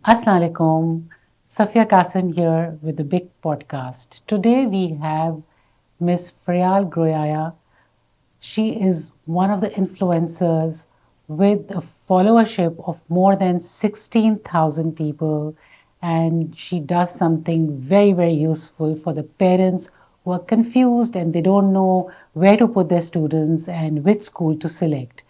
Assalamu alaikum. Safia Kasim here with the big podcast. Today we have Miss Priyal Groyaya. She is one of the influencers with a followership of more than 16,000 people, and she does something very, very useful for the parents who are confused and they don't know where to put their students and which school to select.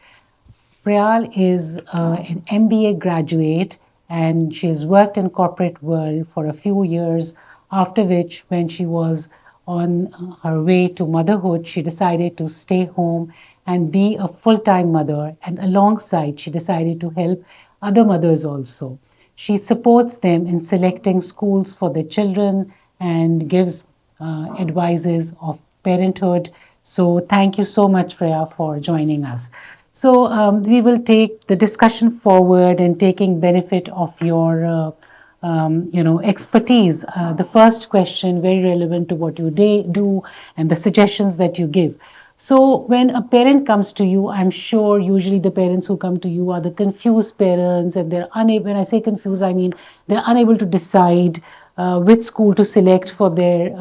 Priyal is an MBA graduate and she's worked in corporate world for a few years, after which when she was on her way to motherhood, she decided to stay home and be a full-time mother, and alongside she decided to help other mothers also. She supports them in selecting schools for their children and gives advices of parenthood. So thank you so much, Freya, for joining us. So we will take the discussion forward and taking benefit of your expertise. The first question, very relevant to what you do and the suggestions that you give. So when a parent comes to you, I'm sure usually the parents who come to you are the confused parents, and they're unable. When I say confused, I mean they're unable to decide which school to select for their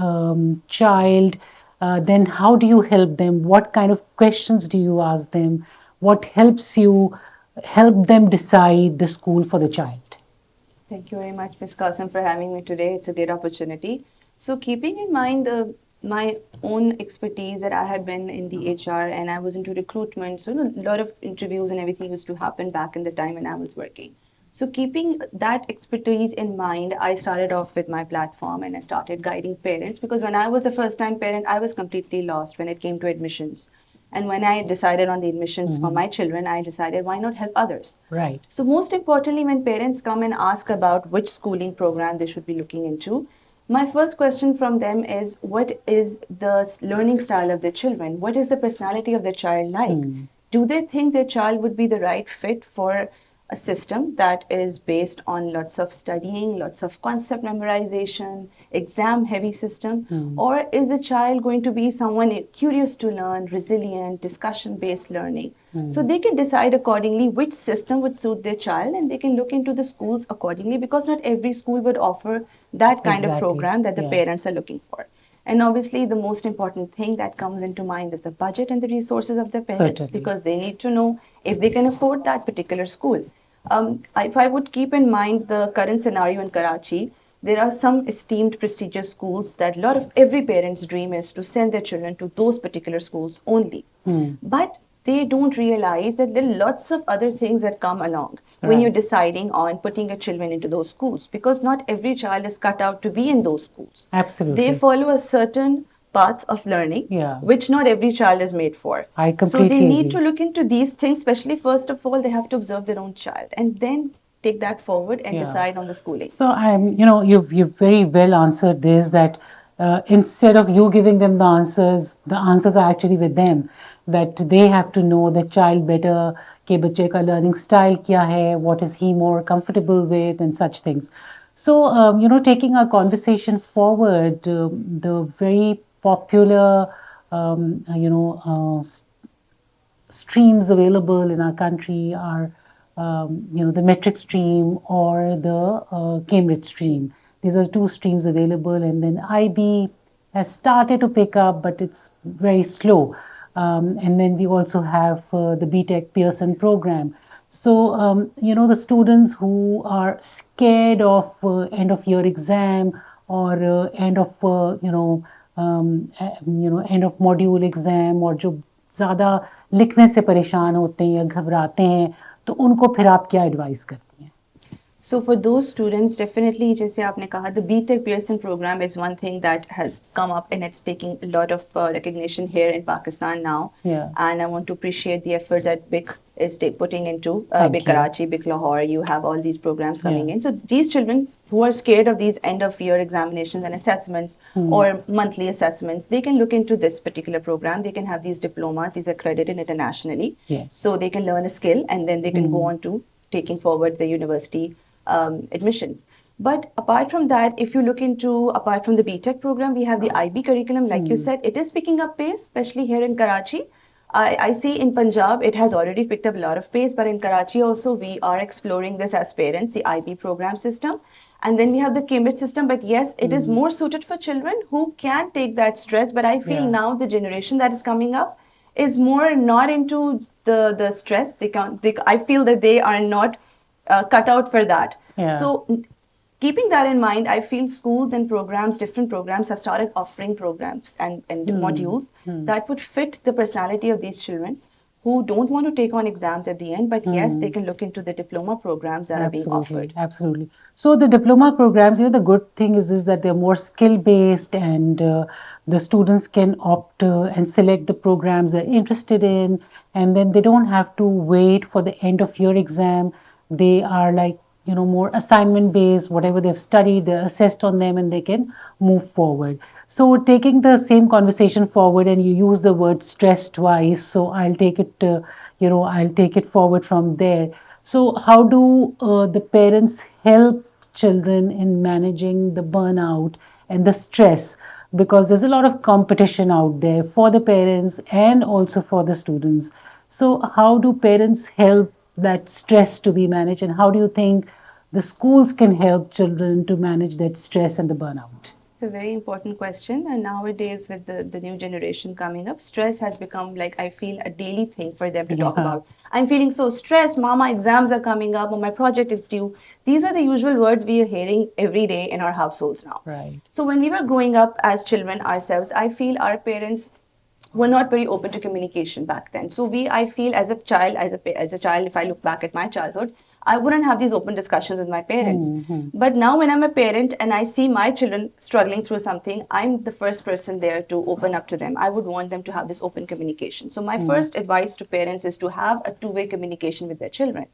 child. Then how do you help them? What kind of questions do you ask them? What helps you help them decide the school for the child? Thank you very much, Ms. Qasim, for having me today. It's a great opportunity. So, keeping in mind my own expertise that I had been in the HR and I was into recruitment, so a lot of interviews and everything used to happen back in the time when I was working. So, keeping that expertise in mind, I started off with my platform and I started guiding parents because when I was a first time parent, I was completely lost when it came to admissions. And when I decided on the admissions for my children, I decided why not help others? Right. So, most importantly, when parents come and ask about which schooling program they should be looking into, my first question from them is what is the learning style of their children? What is the personality of their child like? Do they think their child would be the right fit for a system that is based on lots of studying, lots of concept memorization, exam heavy system? Or is the child going to be someone curious to learn, resilient, discussion based learning? So they can decide accordingly which system would suit their child and they can look into the schools accordingly because not every school would offer that kind of Exactly. program that the Yeah. parents are looking for. And obviously, the most important thing that comes into mind is the budget and the resources of the parents Certainly. because they need to know if they can afford that particular school. If I would keep in mind the current scenario in Karachi, there are some esteemed prestigious schools that a lot of every parent's dream is to send their children to those particular schools only. But they don't realize that there are lots of other things that come along when you're Right. deciding on putting your children into those schools because not every child is cut out to be in those schools. They Absolutely. follow a certain path of learning Yeah. which not every child is made for. I So they completely need to agree. look into these things, especially first of all, they have to observe their own child and then take that forward and Yeah. decide on the schooling. So you've very well answered this, that instead of you giving them the answers are actually with them. That they have to know the child better, कि बच्चे का learning style क्या है, what is he more comfortable with, and such things. So taking our conversation forward, the very popular streams available in our country are, the metric stream or the Cambridge stream. These are two streams available, and then IB has started to pick up, but it's very slow. And then we also have the BTech Pearson program. So, the students who are scared of end of year exam or end of, end of module exam, और जो ज़्यादा लिखने से परेशान होते हैं या घबराते हैं, तो उनको फिर आप क्या एडवाइस करती हैं? So for those students, definitely, जैसे आपने कहा, the BTech Pearson program is one thing that has come up and it's taking a lot of recognition here in Pakistan now. Yeah. And I want to appreciate the efforts that BIC is putting into Thank BIC you. Karachi, BIC Lahore. You have all these programs coming Yeah. in. So these children who are scared of these end of year examinations and assessments or monthly assessments, they can look into this particular program. They can have these diplomas, these are accredited internationally. Yes. So they can learn a skill and then they can go on to taking forward the university admissions. But apart from that, if you look into, apart from the BTech program, we have the IB curriculum. Like you said, it is picking up pace, especially here in Karachi. I see in Punjab it has already picked up a lot of pace, but in Karachi also we are exploring this as parents, the IB program system. And then we have the Cambridge system, but yes, it is more suited for children who can take that stress. But I feel Yeah. now the generation that is coming up is more not into the stress. They can't. I feel that they are not cut out for that. Yeah. So keeping that in mind, I feel schools and programs, different programs, have started offering programs and modules that would fit the personality of these children who don't want to take on exams at the end, but yes, they can look into the diploma programs that are being offered. Absolutely. So the diploma programs, the good thing is that they're more skill based, and the students can opt and select the programs they're interested in, and then they don't have to wait for the end of year exam. They are like, more assignment based. Whatever they've studied, they're assessed on them, and they can move forward. So taking the same conversation forward, and you use the word stress twice, so I'll take it. I'll take it forward from there. So, how do the parents help children in managing the burnout and the stress? Because there's a lot of competition out there for the parents and also for the students. So, how do parents help that stress to be managed, and how do you think the schools can help children to manage that stress and the burnout? It's a very important question. And nowadays, with the new generation coming up, stress has become, like, I feel, a daily thing for them to talk Yeah. about. I'm feeling so stressed. Mama, exams are coming up, or my project is due. These are the usual words we are hearing every day in our households now. Right. So when we were growing up as children ourselves, I feel our parents were not very open to communication back then. So I feel, as a child, as a child, if I look back at my childhood, I wouldn't have these open discussions with my parents. But now when I'm a parent and I see my children struggling through something, I'm the first person there to open up to them. I would want them to have this open communication. So my first advice to parents is to have a two-way communication with their children.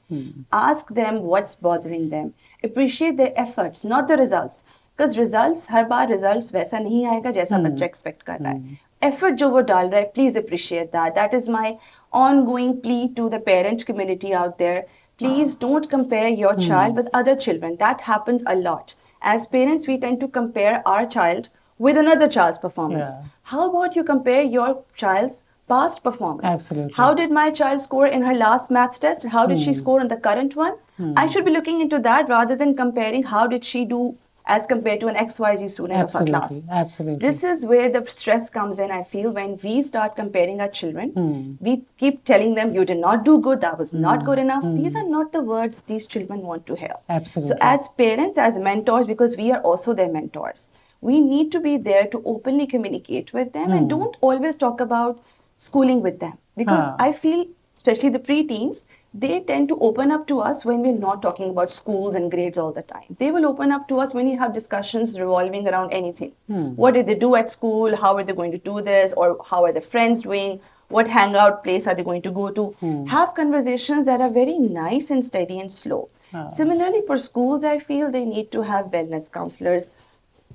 Ask them what's bothering them. Appreciate their efforts, not the results. Because results, her bar results वैसा नहीं आएगा जैसा बच्चा expect कर रहा है. Effort जो वो डाल रहा है, please appreciate that. That is my ongoing plea to the parent community out there. Please don't compare your child with other children. That happens a lot. As parents, we tend to compare our child with another child's performance. Yeah. How about you compare your child's past performance? Absolutely. How did my child score in her last math test? How did she score on the current one? I should be looking into that rather than comparing how did she do as compared to an XYZ student of our class. Absolutely. This is where the stress comes in, I feel, when we start comparing our children. We keep telling them, you did not do good, that was not good enough. These are not the words these children want to hear. Absolutely. So as parents, as mentors, because we are also their mentors, we need to be there to openly communicate with them and don't always talk about schooling with them. Because I feel, especially the preteens, they tend to open up to us when we're not talking about schools and grades all the time. They will open up to us when you have discussions revolving around anything. What did they do at school? How are they going to do this? Or how are the friends doing? What hangout place are they going to go to? Have conversations that are very nice and steady and slow. Similarly, for schools, I feel they need to have wellness counselors,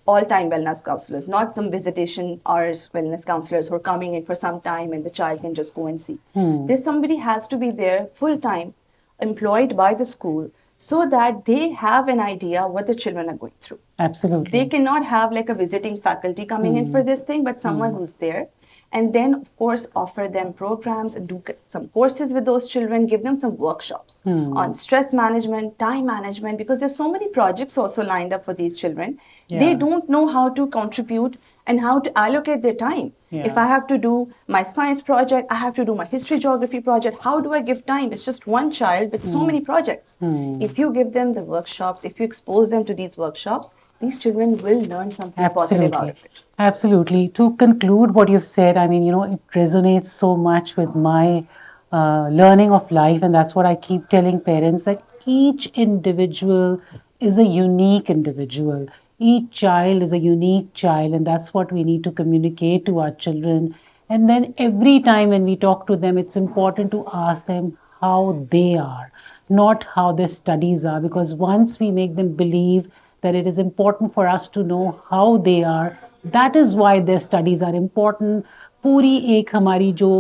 all-time wellness counselors, not some visitation hours wellness counselors who are coming in for some time and the child can just go and see. There's somebody has to be there full-time, employed by the school, so that they have an idea what the children are going through. Absolutely. They cannot have like a visiting faculty coming in for this thing, but someone who's there. And then, of course, offer them programs and do some courses with those children, give them some workshops on stress management, time management, because there's so many projects also lined up for these children. Yeah. They don't know how to contribute and how to allocate their time. Yeah. If I have to do my science project, I have to do my history geography project, how do I give time? It's just one child with so many projects. If you give them the workshops, if you expose them to these workshops, these children will learn something positive out of it. Absolutely. To conclude what you've said, I mean, it resonates so much with my learning of life, and that's what I keep telling parents, that each individual is a unique individual. Each child is a unique child, and that's what we need to communicate to our children. And then every time when we talk to them, it's important to ask them how they are, not how their studies are, because once we make them believe that it is important for us to know how they are, that is why their studies are important. पूरी एक हमारी जो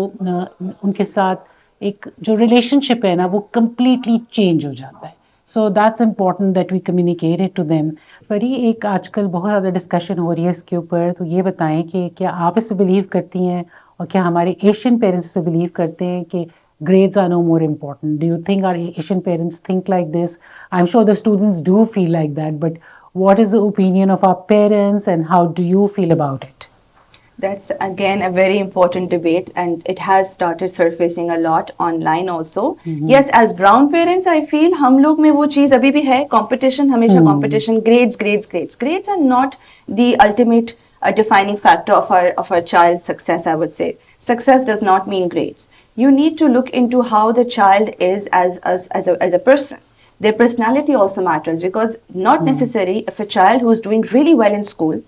उनके साथ एक जो relationship है ना, वो completely change हो जाता है. So that's important that we communicate it to them. फरी, एक आजकल बहुत ज़्यादा डिस्कशन हो रही है इसके ऊपर, तो ये बताएं कि क्या आप इस पे बिलीव करती हैं और क्या हमारे एशियन पेरेंट्स पे बिलीव करते हैं कि grades are no more important? Do you think our Asian parents think like this? I'm sure the students do feel like that, but what is the opinion of our parents and how do you feel about it? That's again a very important debate, and it has started surfacing a lot online also. Yes, as brown parents, I feel हम लोग में वो चीज़ अभी भी है, competition, हमेशा competition, grades are not the ultimate defining factor of our child's success. I would say success does not mean grades. You need to look into how the child is as a person. Their personality also matters, because not necessarily if a child who is doing really well in school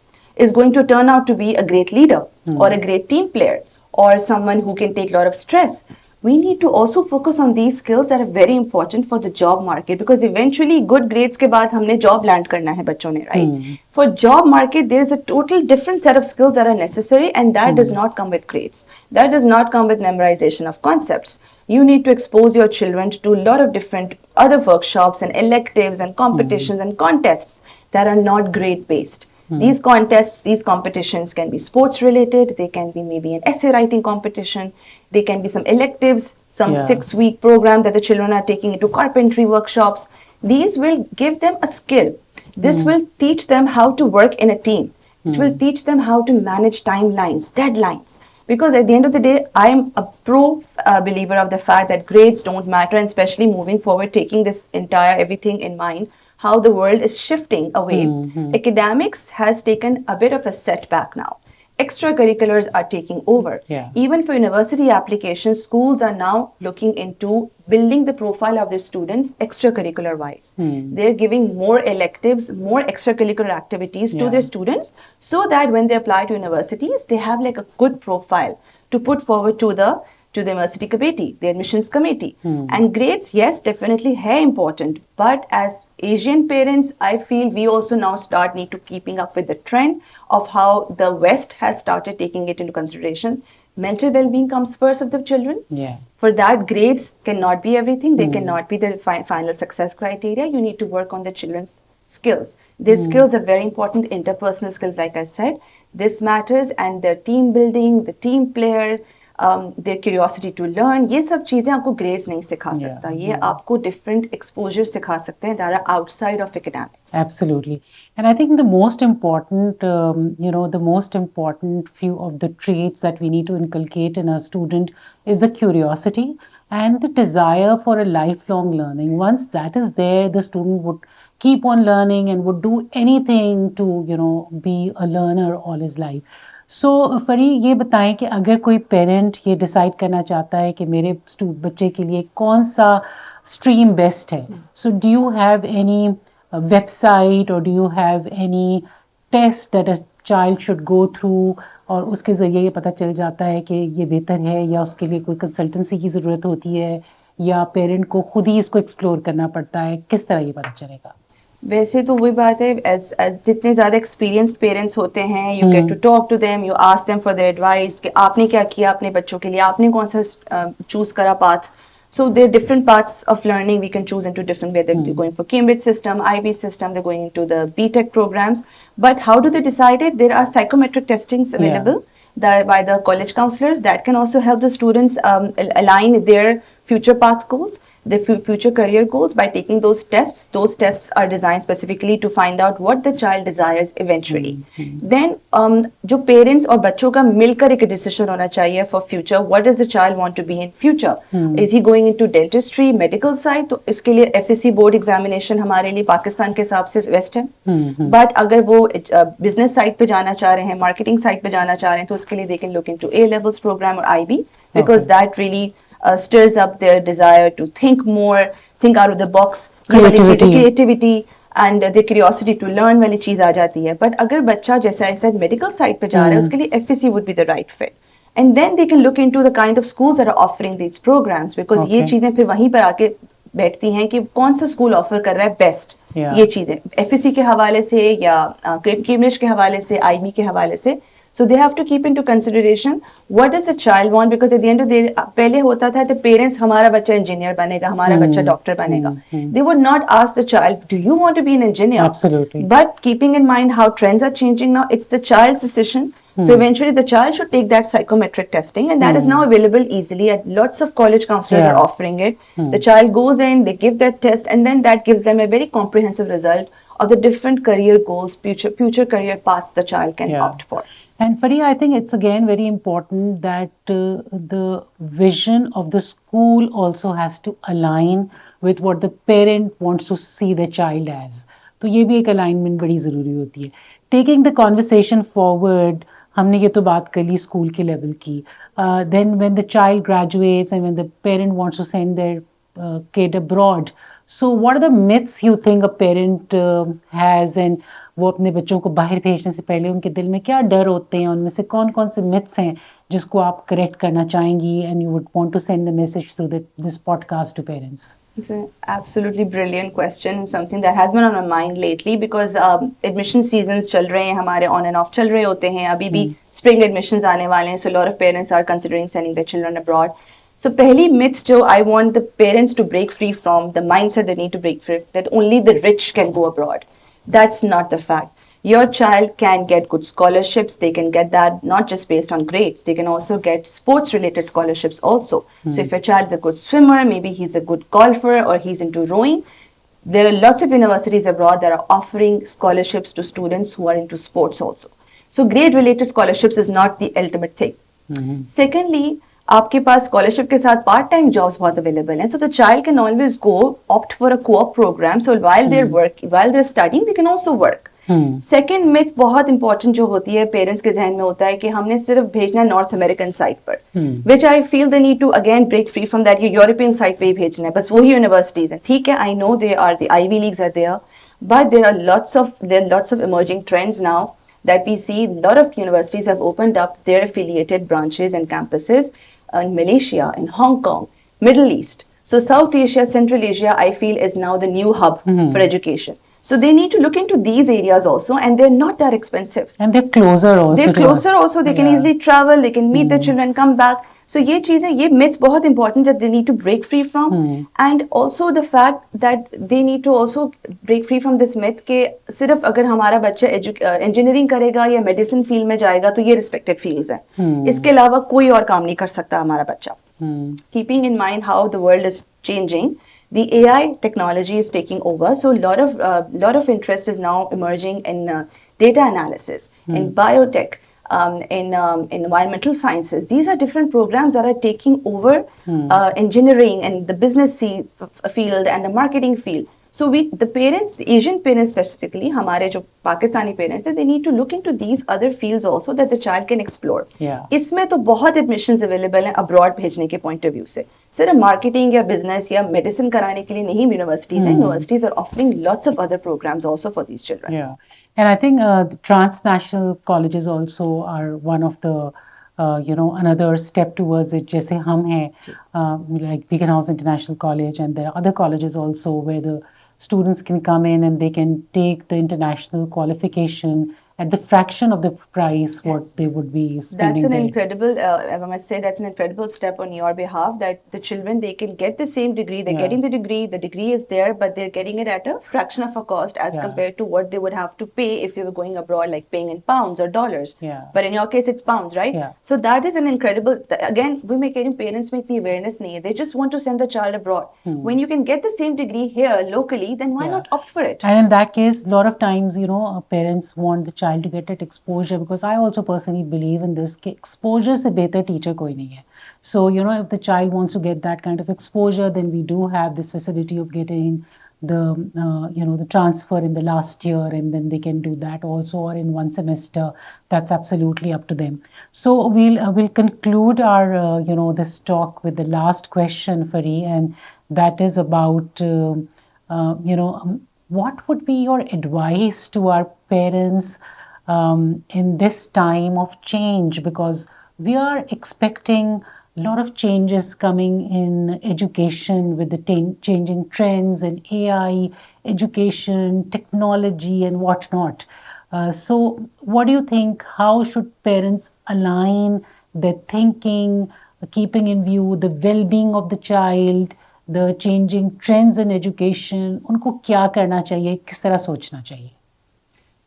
is going to turn out to be a great leader or a great team player or someone who can take a lot of stress. We need to also focus on these skills that are very important for the job market, because eventually good grades के बाद हमने job land करना है बच्चों ने, right? For job market there is a total different set of skills that are necessary, and that does not come with grades. That does not come with memorization of concepts. You need to expose your children to a lot of different other workshops and electives and competitions and contests that are not grade based. These contests, these competitions can be sports related, they can be maybe an essay writing competition, they can be some electives, some 6-week program that the children are taking into carpentry workshops. These will give them a skill. This will teach them how to work in a team. It will teach them how to manage timelines, deadlines. Because at the end of the day, I am a pro believer of the fact that grades don't matter, and especially moving forward, taking this entire everything in mind, how the world is shifting away. Academics has taken a bit of a setback now. Extracurriculars are taking over. Even for university applications, schools are now looking into building the profile of their students extracurricular wise. They're giving more electives, more extracurricular activities to their students, so that when they apply to universities, they have like a good profile to put forward to the university committee, the admissions committee. And grades, yes, definitely है important, but as Asian parents, I feel we also now need to keeping up with the trend of how the West has started taking it into consideration. Mental well-being comes first of the children. For that, grades cannot be everything. They cannot be the final success criteria. You need to work on the children's skills. Their skills are very important, interpersonal skills, like I said. This matters, and their team building, the team player, their curiosity to learn, ये सब चीज़ें आपको grades नहीं सिखा सकता. ये आपको different exposure सिखा सकते हैं that are outside of academics. Absolutely. And I think the most important, the most important few of the traits that we need to inculcate in a student is the curiosity and the desire for a lifelong learning. Once that is there, the student would keep on learning and would do anything to, be a learner all his life. सो फरी, ये बताएं कि अगर कोई parent ये decide करना चाहता है कि मेरे बच्चे के लिए कौन सा स्ट्रीम बेस्ट है, so do you have any website और do you have any test that a child should go through, और उसके ज़रिए ये पता चल जाता है कि ये बेहतर है, या उसके लिए कोई कंसल्टेंसी की ज़रूरत होती है, या पेरेंट को खुद ही इसको एक्सप्लोर करना पड़ता है? किस तरह ये पता चलेगा? वैसे तो वही बात है, जितने ज़्यादा एक्सपीरियंस्ड पेरेंट्स होते हैं, you get to talk to them, you ask them for their advice कि आपने क्या किया अपने बच्चों के लिए, आपने कौन सा चूज़ करा path. So there are different paths of learning we can choose into different, whether they're going for Cambridge system, IB system, they're going into the BTech programs. But how do they decide it? There are psychometric testings available by the college counselors that can also help the students align their future path goals, their future career goals by taking those tests. Those tests are designed specifically to find out what the child desires eventually. Then जो parents और बच्चों का मिलकर एक decision होना चाहिए for future. What does the child want to be in future? Is he going into dentistry, medical side? तो इसके लिए FSC board examination हमारे लिए पाकिस्तान के हिसाब से best है. But अगर वो business side पे जाना चाह रहे हैं, marketing side पे जाना चाह रहे हैं, तो उसके लिए they can look into A levels program or IB, because that really stirs up their desire to think more, think out of the box, creativity and their curiosity to learn वाली चीज़ आ जाती है. But अगर बच्चा, जैसे I said, medical side पे जा रहा है, उसके लिए FSC would be the right fit. And then they can look into the kind of schools that are offering these programs, because ये चीज़ें फिर वहीं पर आके बैठती हैं कि कौन सा स्कूल ऑफर कर रहा है बेस्ट. ये चीज़ें FSC के हवाले से या कैम्ब्रिज के हवाले से, IB के हवाले से. So they have to keep into consideration what does the child want, because at the end of the day, पहले होता था the parents, हमारा बच्चा engineer बनेगा, हमारा बच्चा doctor बनेगा. They would not ask the child, do you want to be an engineer? Absolutely. But keeping in mind how trends are changing now, it's the child's decision So eventually the child should take that psychometric testing, and that is now available easily at lots of college counselors are Yeah. offering it. The child goes in, they give that test, and then that gives them a very comprehensive result of the different career goals, future career paths the child can Yeah. opt for. And Faria, I think it's again very important that the vision of the school also has to align with what the parent wants to see the child as. तो ये भी एक alignment बड़ी ज़रूरी होती है. Taking the conversation forward, हमने ये तो बात कर ली स्कूल के लेवल की. Then when the child graduates and when the parent wants to send their kid abroad, so what are the myths you think a parent has, and वो अपने बच्चों को बाहर भेजने से पहले उनके दिल में क्या डर होते हैं, उनमें से कौन कौन से मिथ्स हैं जिसको आप करेक्ट करना चाहेंगी, and you would want to send the message through this podcast to parents? It's an absolutely brilliant question, something that has been on my mind lately because admission seasons चल रहे हैं हमारे, on and off चल रहे होते हैं, अभी भी spring admissions आने वाले हैं, so a lot of parents are considering sending their children abroad. So पहली myth जो I want the parents to break free from, the mindset they need to break free, that only the rich can go abroad. That's not the fact. Your child can get good scholarships. They can get that not just based on grades. They can also get sports related scholarships also. So if your child is a good swimmer, maybe he's a good golfer or he's into rowing, there are lots of universities abroad that are offering scholarships to students who are into sports also. So grade related scholarships is not the ultimate thing. Secondly, आपके पास scholarship के साथ part time jobs बहुत available हैं, so the child can always go opt for a को-op programme, so while they are studying they can also work. Second myth बहुत important जो होती है पेरेंट्स के जहन में होता है कि हमने सिर्फ भेजना है नॉर्थ अमेरिकन साइड पर, which I feel they need to again break free from that. ये यूरोपियन साइड पे ही भेजना है, बस वही यूनिवर्सिटीज हैं, ठीक है, I know they are the Ivy Leagues are there, but there are lots of emerging trends now that we see. A lot of universities have opened up their affiliated branches and campuses in Malaysia, in Hong Kong, Middle East. So South Asia, Central Asia, I feel is now the new hub for education. So they need to look into these areas also, and they're not that expensive. And they're closer also. They're closer also. They can easily travel. They can meet their children, come back. So ये चीज़ें, ये myths बहुत important that they need to break free from, and also the fact that they need to also break free from this myth कि सिर्फ अगर हमारा बच्चा engineering करेगा या medicine field में जाएगा तो ये respected fields हैं, इसके अलावा कोई और काम नहीं कर सकता हमारा बच्चा. Keeping in mind how the world is changing, the AI technology is taking over, so lot of interest is now emerging in data analysis, in biotech, in environmental sciences. These are different programs that are taking over engineering and the business field and the marketing field. So the parents, the Asian parents specifically, हमारे जो Pakistani parents हैं, they need to look into these other fields also that the child can explore. इसमें तो बहुत admissions available हैं abroad भेजने के point of view से. सिर्फ marketing या business या medicine कराने के लिए नहीं universities हैं. Universities are offering lots of other programs also for these children. Yeah, and I think the transnational colleges also are one of the another step towards it. जैसे हम हैं like Beacon House International College, and there are other colleges also where the students can come in and they can take the international qualification at the fraction of the price what they would be spending. That's an incredible, I must say, that's an incredible step on your behalf, that the children, they can get the same degree, they're getting the degree is there, but they're getting it at a fraction of a cost as compared to what they would have to pay if they were going abroad, like paying in pounds or dollars. But in your case, it's pounds, right? So that is an incredible, again, we make any parents make the awareness nahi, they just want to send the child abroad. When you can get the same degree here locally, then why not opt for it? And in that case, a lot of times, parents want the child to get that exposure, because I also personally believe in this कि exposure से बेहतर teacher कोई नहीं है. So if the child wants to get that kind of exposure, then we do have this facility of getting the the transfer in the last year, and then they can do that also, or in one semester. That's absolutely up to them. So we'll conclude our this talk with the last question, Fari, and that is about what would be your advice to our parents in this time of change, because we are expecting a lot of changes coming in education with the changing trends in AI, education, technology, and whatnot. So what do you think? How should parents align their thinking, keeping in view the well-being of the child, the changing trends in education? उनको क्या करना चाहिए, किस तरह सोचना चाहिए?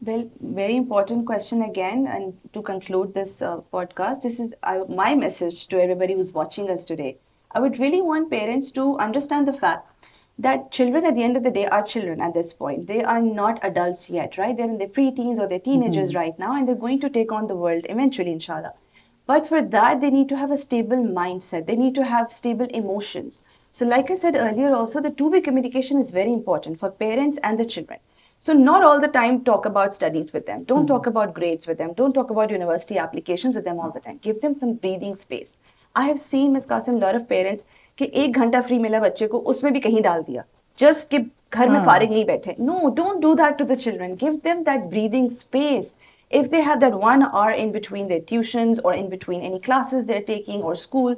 Well, very important question again. And to conclude this podcast, this is my message to everybody who's watching us today. I would really want parents to understand the fact that children at the end of the day are children at this point. They are not adults yet, right? They're in their preteens or they're teenagers Mhm. right now, and they're going to take on the world eventually, inshallah. But for that, they need to have a stable mindset. They need to have stable emotions. So, like I said earlier, also, the two-way communication is very important for parents and the children. So, not all the time talk about studies with them. Don't Mhm. talk about grades with them. Don't talk about university applications with them all the time. Give them some breathing space. I have seen, Ms. Qasim, lot of parents कि एक घंटा free मिला बच्चे को उसमें भी कहीं डाल दिया जस्ट कि घर में Ah. फारिग नहीं बैठे no don't do that to the children give them that breathing space if they have that 1 hour in between their tuitions or in between any classes they're taking or school,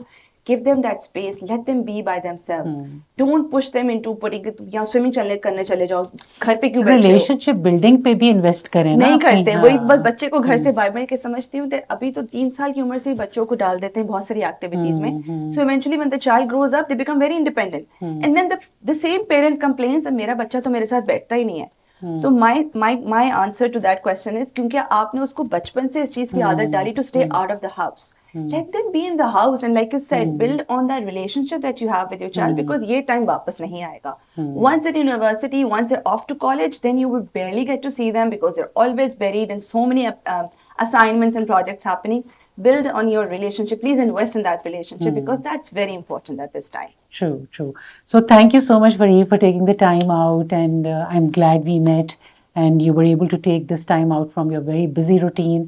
give them that space, let them be by themselves. Hmm. Don't push them into putting यहाँ swimming चलने करने चले जाओ घर पे क्यों बैठे हो रिलेशनशिप बिल्डिंग पे भी इन्वेस्ट करें ना नहीं अपनी करते वही बस हाँ बच्चे को घर से बाय बाय के समझती हूँ अभी तो 3 साल की उम्र से ही बच्चों को डाल देते हैं बहुत सारी एक्टिविटीज में so eventually when the child grows up they become very independent and then the same parent complains मेरा बच्चा तो मेरे साथ बैठता ही नहीं है so my answer to that question is क्योंकि आपने उसको बचपन से इस चीज की आदत डाली to stay out of the house let them be in the house and like you said build on that relationship that you have with your child because ये time वापस नहीं आएगा once at university once they're off to college then you will barely get to see them because they're always buried in so many assignments and projects happening build on your relationship please invest in that relationship because that's very important at this time. True, true. So thank you so much, Varee, for taking the time out, and I'm glad we met and you were able to take this time out from your very busy routine.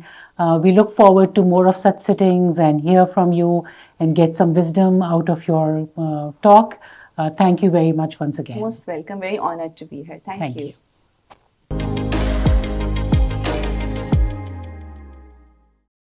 We look forward to more of such sittings and hear from you and get some wisdom out of your talk. Thank you very much once again. Most welcome, very honored to be here. Thank Thank you. you.